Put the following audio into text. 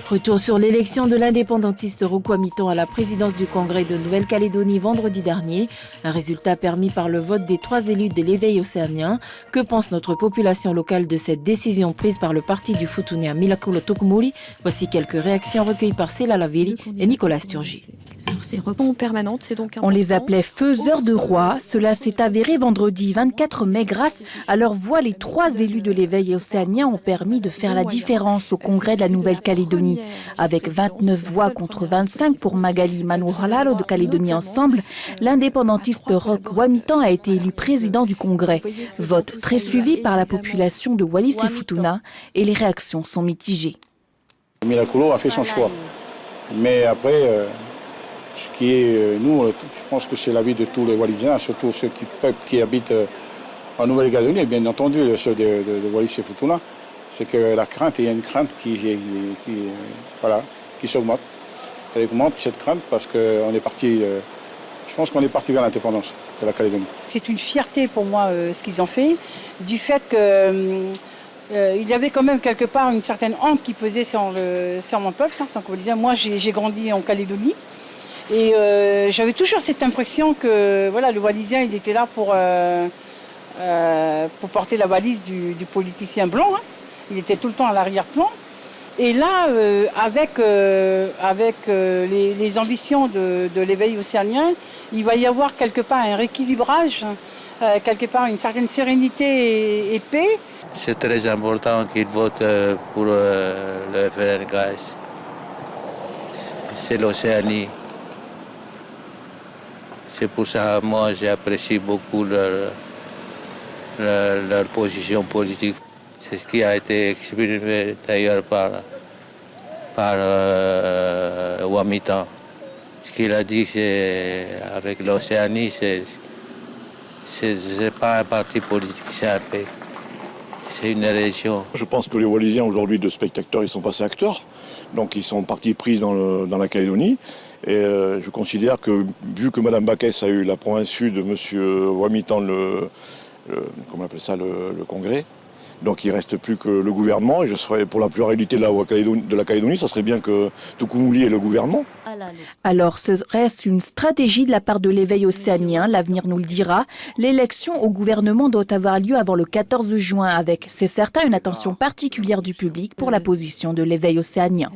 Retour sur l'élection de l'indépendantiste Roch Wamitan à la présidence du Congrès de Nouvelle-Calédonie vendredi dernier. Un résultat permis par le vote des 3 élus de l'éveil océanien. Que pense notre population locale de cette décision prise par le parti du Futuna Milakula Tokumuri? Voici quelques réactions recueillies par Céla Laveri et Nicolas Sturgi. Ces recours permanentes, c'est donc important. On les appelait faiseurs de rois. Cela s'est avéré vendredi 24 mai grâce à leur voix. Les 3 élus de l'éveil océanien ont permis de faire la différence au Congrès de la Nouvelle-Calédonie. Avec 29 voix contre 25 pour Magali Manouhalalo de Calédonie Ensemble, l'indépendantiste Roch Wamitan a été élu président du Congrès. Vote très suivi par la population de Wallis et Futuna et les réactions sont mitigées. Milakula a fait son choix. Mais après, ce qui est, nous, je pense que c'est l'avis de tous les Wallisiens, surtout ceux qui habitent en Nouvelle-Calédonie, et bien entendu ceux de Wallis et Futuna, c'est que la crainte, il y a une crainte qui s'augmente. Elle augmente cette crainte parce qu'on est parti, je pense qu'on est parti vers l'indépendance de la Calédonie. C'est une fierté pour moi ce qu'ils ont fait, du fait que il y avait quand même quelque part une certaine honte qui pesait sur mon peuple. En tant que Wallisien. Moi, j'ai grandi en Calédonie. Et j'avais toujours cette impression que voilà, le Wallisien, il était là pour porter la valise du politicien blanc. Hein. Il était tout le temps à l'arrière-plan. Et là, avec les ambitions de l'éveil océanien, il va y avoir quelque part un rééquilibrage, quelque part une certaine sérénité et paix. C'est très important qu'ils votent pour le FRNKS. C'est l'Océanie. C'est pour ça que moi j'apprécie beaucoup leur position politique. C'est ce qui a été exprimé d'ailleurs par Wamitan. Ce qu'il a dit, c'est avec l'Océanie, c'est pas un parti politique, c'est un pays. C'est une région. Je pense que les Wallisiens aujourd'hui de spectateurs, ils sont passés acteurs. Donc ils sont partis pris dans la Calédonie. Et je considère que, vu que Mme Bakès a eu la province sud de M. Wamitan, comment on appelle ça, le Congrès, donc il ne reste plus que le gouvernement. Et je serais pour la pluralité de la Calédonie, ça serait bien que Tokumuli ait le gouvernement. Alors, serait-ce une stratégie de la part de l'éveil océanien? L'avenir nous le dira. L'élection au gouvernement doit avoir lieu avant le 14 juin avec, c'est certain, une attention particulière du public pour la position de l'éveil océanien.